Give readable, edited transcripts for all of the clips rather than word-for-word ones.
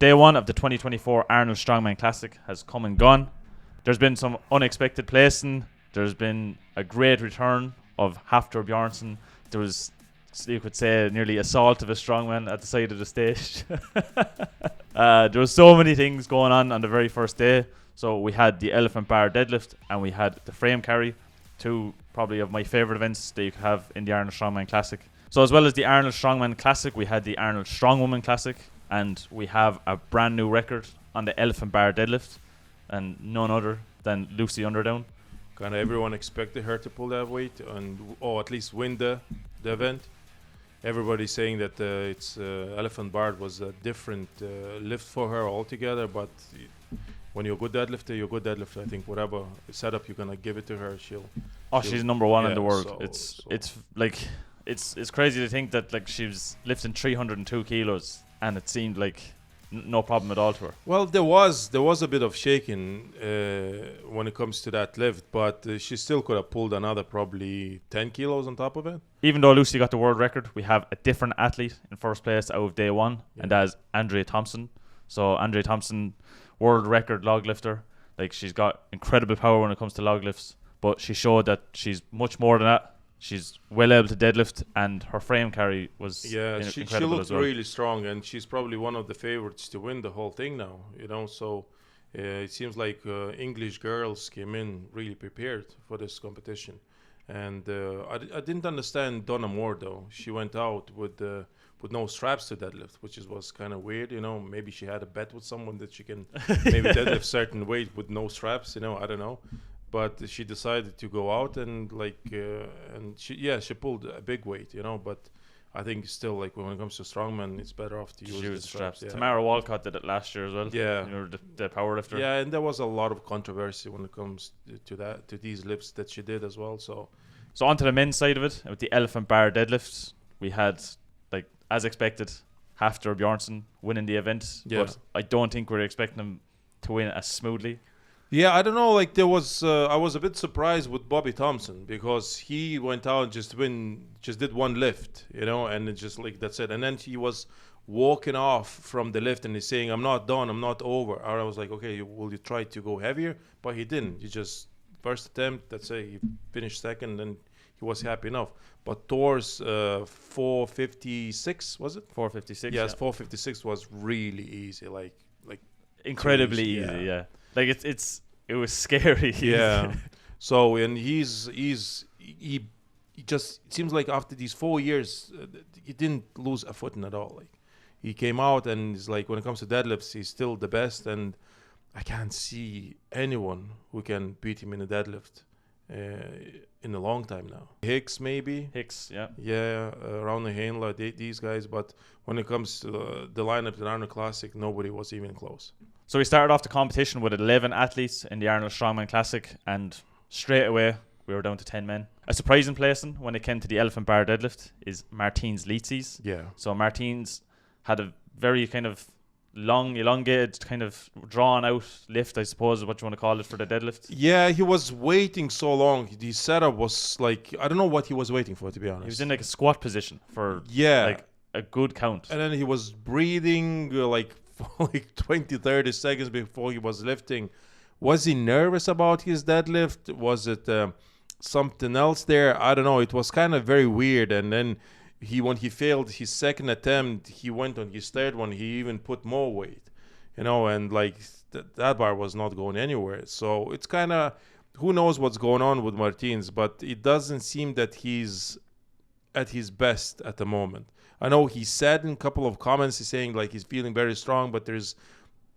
Day one of the 2024 Arnold Strongman Classic has come and gone. There's been some unexpected placing. There's been a great return of Hafthor Bjornsson. There was, you could say, nearly assault of a strongman at the side of the stage. There was so many things going on the very first day. So we had the elephant bar deadlift and we had the frame carry, two probably of my favourite events that you could have in the Arnold Strongman Classic. So as well as the Arnold Strongman Classic, we had the Arnold Strongwoman Classic, and we have a brand new record on the elephant bar deadlift, and none other than Lucy Underdown. Kind of everyone expected her to pull that weight or at least win the event. Everybody's saying that it's elephant bar was a different lift for her altogether, but when you're a good deadlifter, you're a good deadlifter. I think whatever setup you're gonna give it to her, she'll She's number one in the world. So It's like it's crazy to think that like she was lifting 302 kilos and it seemed like no problem at all to her. Well, there was a bit of shaking when it comes to that lift, but she still could have pulled another probably 10 kilos on top of it. Even though Lucy got the world record, we have a different athlete in first place out of day one, and that's Andrea Thompson. So Andrea Thompson, world record log lifter. Like, she's got incredible power when it comes to log lifts, but she showed that she's much more than that. She's well able to deadlift, and her frame carry was she incredible looked as well. really strong, and she's probably one of the favorites to win the whole thing now. So it seems like English girls came in really prepared for this competition. And I didn't understand Donna Moore though. She went out with no straps to deadlift, which was kind of weird. Maybe she had a bet with someone that she can maybe deadlift certain weight with no straps. I don't know. But she decided to go out and she pulled a big weight, But I think still, like, when it comes to strongman, it's better off to use the straps. Yeah. Tamara Walcott did it last year as well. Yeah, the power lifter. Yeah, and there was a lot of controversy when it comes to these lifts that she did as well. So onto the men's side of it, with the elephant bar deadlifts, we had, like, as expected, Hafthor Bjornsson winning the event. Yeah. But I don't think we're expecting him to win as smoothly. Yeah, I don't know. Like, there was, I was a bit surprised with Bobby Thompson because he went out and just did one lift, and it just like that's it. And then he was walking off from the lift and he's saying, "I'm not done, I'm not over." And I was like, "Okay, will you try to go heavier?" But he didn't. He just first attempt. That's it. He finished second, and he was happy enough. But Thor's 456 was it? 456. Yes, 456 was really easy. Like incredibly easy. Yeah. Like it was scary. Yeah. So, and he just, it seems like after these 4 years, he didn't lose a footing at all. Like, he came out and he's like, when it comes to deadlifts, he's still the best, and I can't see anyone who can beat him in a deadlift in a long time now. Hicks maybe. Yeah, around the Handler, these guys. But when it comes to the lineup in the Arnold Classic, nobody was even close. So we started off the competition with 11 athletes in the Arnold Strongman Classic, and straight away we were down to 10 men. A surprising placing when it came to the elephant bar deadlift is Martins Lietzies. Yeah. So Martins had a very kind of long, elongated, kind of drawn out lift, I suppose is what you want to call it, for the deadlift. Yeah, he was waiting so long. The setup was like, I don't know what he was waiting for, to be honest. He was in like a squat position for like a good count. And then he was breathing like 20-30 seconds before he was lifting. Was he nervous about his deadlift? Was it something else there? I don't know. It was kind of very weird. And then when he failed his second attempt, he went on his third one. He even put more weight, and like that bar was not going anywhere. So it's kind of, who knows what's going on with Martins, but it doesn't seem that he's at his best at the moment. I know he said in a couple of comments, he's saying like he's feeling very strong, but there's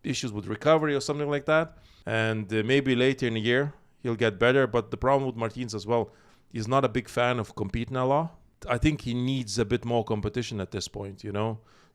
issues with recovery or something like that. And maybe later in the year he'll get better. But the problem with Martins as well, he's not a big fan of competing a lot. I think he needs a bit more competition at this point,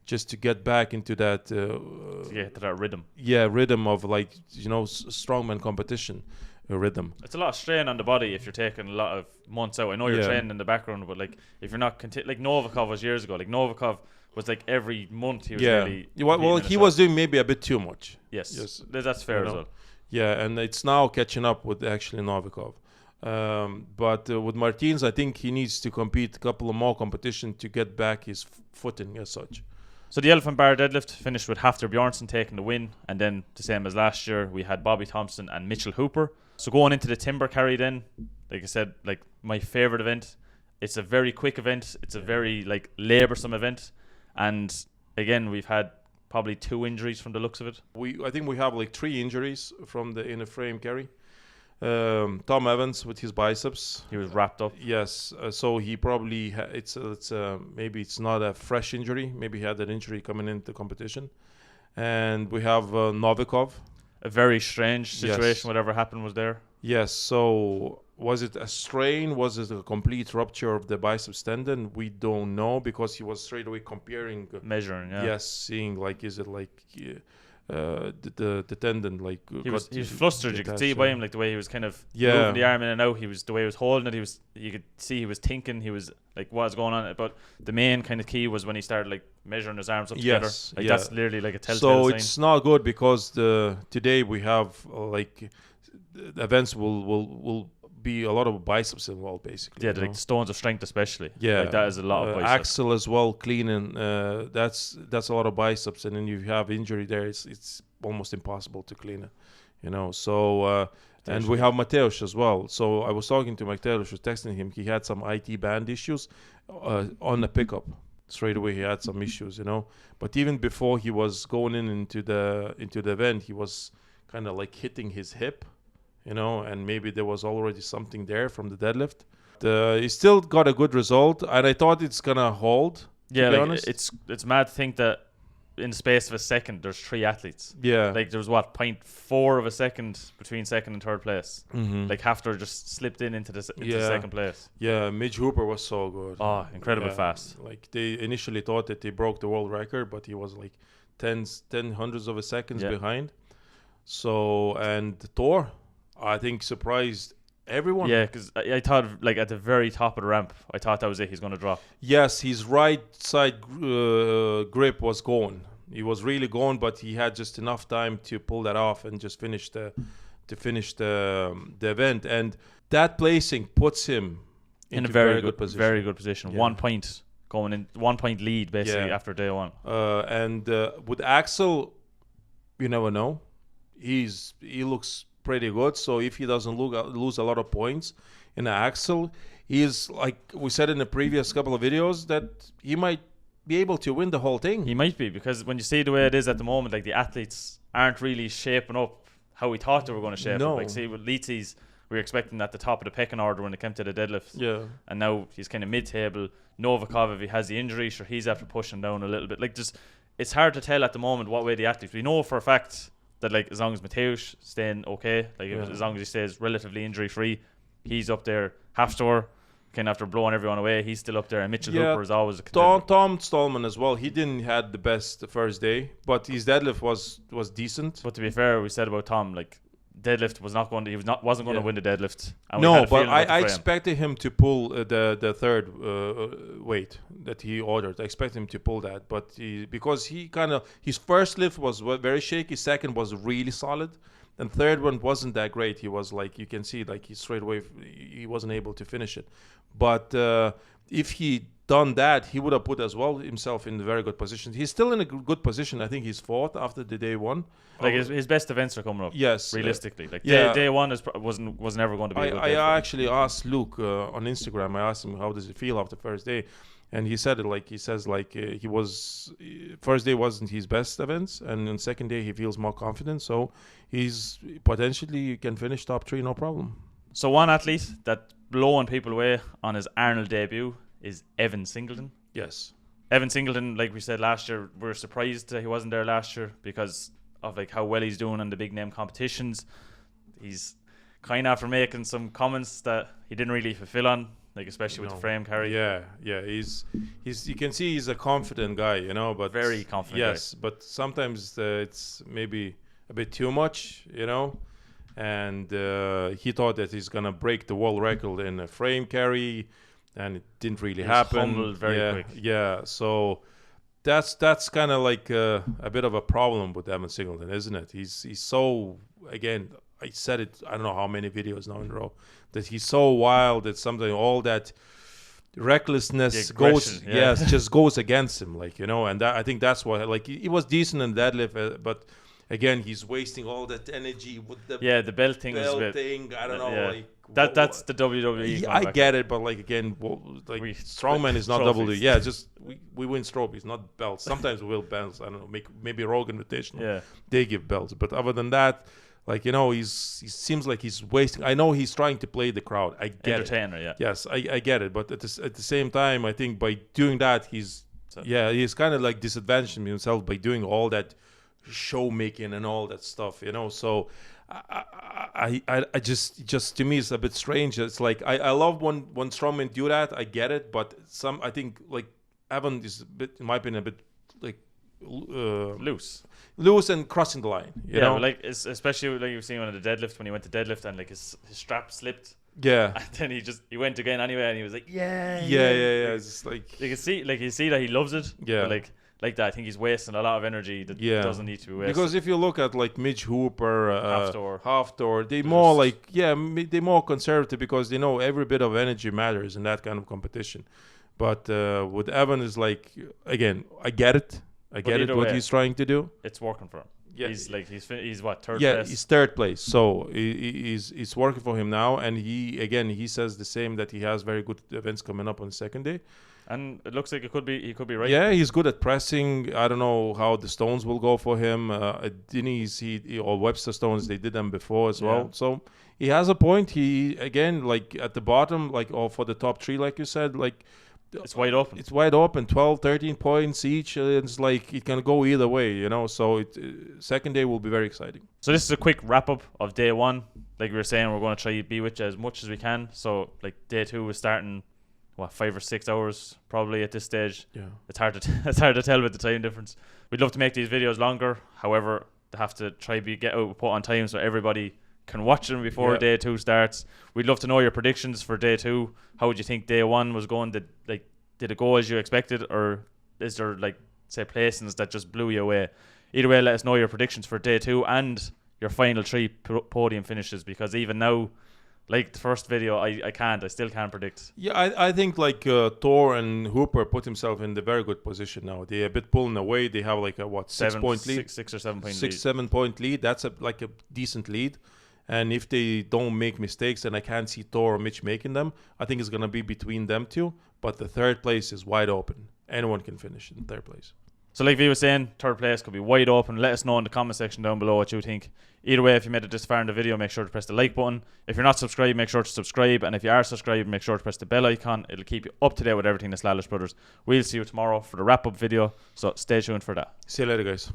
just to get back into that to that rhythm. Yeah, rhythm of like, strongman competition rhythm. It's a lot of strain on the body if you're taking a lot of months out. I know you're training in the background, but like if you're not like Novikov was years ago. Like Novikov was like every month he was really. Well, he was doing maybe a bit too much. Yes. That's fair as well. Yeah, and it's now catching up with actually Novikov. But with Martins, I think he needs to compete a couple of more competition to get back his footing as such. So the elephant bar deadlift finished with Hafthor Bjornsson taking the win, and then the same as last year, we had Bobby Thompson and Mitchell Hooper. So going into the timber carry then, like I said, like my favorite event. It's a very quick event. It's a very like laboursome event, and again we've had probably 2 injuries from the looks of it. I think we have like 3 injuries from the in the frame carry. Tom Evans with his biceps. He was wrapped up. Yes, so he probably maybe it's not a fresh injury. Maybe he had an injury coming into competition. And we have Novikov. A very strange situation. Yes. Whatever happened was there. Yes. So was it a strain? Was it a complete rupture of the biceps tendon? We don't know because he was straight away comparing, Measuring. Yeah. yes, seeing like is it like the tendon like he was flustered. You could see by him like the way he was kind of Yeah. moving the arm in and out. He was the way he was holding it. You could see he was thinking. He was like what's going on. But the main kind of key was when he started like measuring his arms up together. Yes, Like yeah. that's literally like a telltale So sign. it's not good because today we have like the events will be a lot of biceps involved basically. Yeah, you like know? the stones of strength especially. Yeah, Like that is a lot of biceps. axle as well, cleaning. That's a lot of biceps, and then you have injury there. It's almost impossible to clean it, you know. So and we have Mateusz as well. So I was talking to Mateusz, was texting him. He had some IT band issues on the pickup. Straight away, he had some issues, you know. But even before he was going into the event, he was kind of like hitting his hip, you know, and maybe there was already something there from the deadlift. He still got a good result, and I thought it's gonna hold. Yeah, to be like honest. it's mad to think that in the space of a second there's 3 athletes. Yeah, Like there was 0.4 of a second between second and third place. Mhm. Like Hafthor just slipped into the Yeah. second place. Yeah, Mitch Hooper was so good. Oh, incredibly Yeah, fast. Like they initially thought that they broke the world record, but he was like 10 hundreds of a seconds Yeah. behind. So, and Thor, I think surprised everyone. Yeah, because I thought like at the very top of the ramp, I thought that was it. He's going to drop. Yes, his right side grip was gone. He was really gone, but he had just enough time to pull that off and just finish the event. And that placing puts him In into a very good position. Very good position. Yeah. 1 point going in, 1 point lead basically Yeah. after day one. And with Axel, you never know. He looks pretty good. So if he doesn't lose a lot of points in Axel, he's like we said in the previous couple of videos that he might be able to win the whole thing. He might be, because when you see the way it is at the moment, like the athletes aren't really shaping up how we thought they were going to shape No. up. Like see with Leetsi's, we were expecting at the top of the pecking order when it came to the deadlift. Yeah. And now he's kind of mid-table. Novikov, if he has the injury, sure, he's after pushing down a little bit. Like just, it's hard to tell at the moment what way the athletes. We know for a fact that like as long as Mateusz staying okay, like Yeah. as long as he stays relatively injury-free, he's up there. Hafthor, kind of after blowing everyone away, he's still up there. And Mitchell Yeah, Hooper is always a contender. Tom Stallman as well. He didn't had the best the first day, but his deadlift was decent. But to be fair, we said about Tom, like deadlift wasn't going to Yeah. win the deadlift. And we had No, a but feeling about the I frame. expected him to pull the third weight that he ordered. I expect him to pull that, but because his first lift was very shaky, second was really solid, and third one wasn't that great. He was like, you can see like he straight away he wasn't able to finish it. But if he done that, he would have put as well himself in a very good position. He's still in a good position. I think he's fourth after the day one. Like his best events are coming up. Yes, realistically, like yeah. day one wasn't ever going to be. A good day for him. I actually asked Luke on Instagram. I asked him how does it feel after first day, and he said it like he says like he was first day wasn't his best events, and on second day he feels more confident. So he's potentially can finish top 3 no problem. So one athlete that blowing people away on his Arnold debut is Evan Singleton. Yes. Evan Singleton, like we said last year, we're surprised that he wasn't there last year because of like how well he's doing on the big name competitions. He's kind of after making some comments that he didn't really fulfill on, like especially with the frame carry. Yeah. He's you can see he's a confident guy, you know, but Very confident Yes, but sometimes it's maybe a bit too much, you know. And he thought that he's gonna break the world record in a frame carry, and it didn't really He was happen. humbled very quick. Yeah, so that's kind of like a bit of a problem with Evan Singleton, isn't it? He's so, again, I said it I don't know how many videos now in a row, that he's so wild that something all that recklessness The goes aggression, yeah. just goes against him, like, you know. And I think that's why, like, he was decent in deadlift, but again, he's wasting all that energy with the the belt thing was a belt bit. thing. I don't know, Yeah. like That's the WWE. I get it, but like again, like strongman is not trophies. WWE. Yeah, just we win trophies, not belts. Sometimes we will belts. I don't know, maybe Rogue Invitational. Yeah. They give belts, but other than that, like, you know, he seems like he's wasting. I know he's trying to play the crowd. I get it. Entertainer, yeah. Yes, I get it. But at the same time, I think by doing that, he's kind of like disadvantaging himself by doing all that show making and all that stuff, you know. So I just to me it's a bit strange. It's like I love when strongmen do that. I get it, but I think like Evan is a bit, in my opinion, a bit like loose and crossing the line. You know, like especially like you were seeing on the deadlift when he went to deadlift and like his strap slipped. Yeah. And then he went again anyway, and he was like, yeah. It's just like you see that he loves it. Yeah. But like that, I think he's wasting a lot of energy that doesn't need to be wasted. Because if you look at like Midge Hooper, Hafthor, they they're more conservative because they know every bit of energy matters in that kind of competition. But with Evan is like, again, I get it. I get it what he's trying to do. It's working for him. Yeah, he's what, third place? Yeah, he's third place. So he's working for him now, and he says the same, that he has very good events coming up on the second day. And it looks like he could be right. Yeah, he's good at pressing. I don't know how the stones will go for him. Denny's or Webster stones, they did them before as well. So he has a point. He again, like at the bottom, like, or for the top three, like you said, like it's wide open. It's wide open, 12, 13 points each. It's like it can go either way, you know. So second day will be very exciting. So this is a quick wrap up of day one. Like we were saying, we're going to try to be with you as much as we can. So like day two is starting 5 or 6 hours probably at this stage. Yeah, it's hard to tell with the time difference. We'd love to make these videos longer. However, they have to try to get out put on time so everybody can watch them before day two starts. We'd love to know your predictions for day two. How would you think day one was going? Did it go as you expected, or is there like say placings that just blew you away? Either way, let us know your predictions for day two and your final three podium finishes, because even now, like the first video, I still can't predict. Yeah, I think like Thor and Hooper put himself in the very good position now. They're a bit pulling away. They have like a 6 point lead, 6 or 7 point lead. 7 point lead. That's a decent lead. And if they don't make mistakes, and I can't see Thor or Mitch making them, I think it's gonna be between them two. But the third place is wide open. Anyone can finish in third place. So like we were saying, third place could be wide open. Let us know in the comment section down below what you think. Either way, if you made it this far in the video, make sure to press the like button. If you're not subscribed, make sure to subscribe. And if you are subscribed, make sure to press the bell icon. It'll keep you up to date with everything that's Lalas Brothers. We'll see you tomorrow for the wrap-up video. So stay tuned for that. See you later, guys.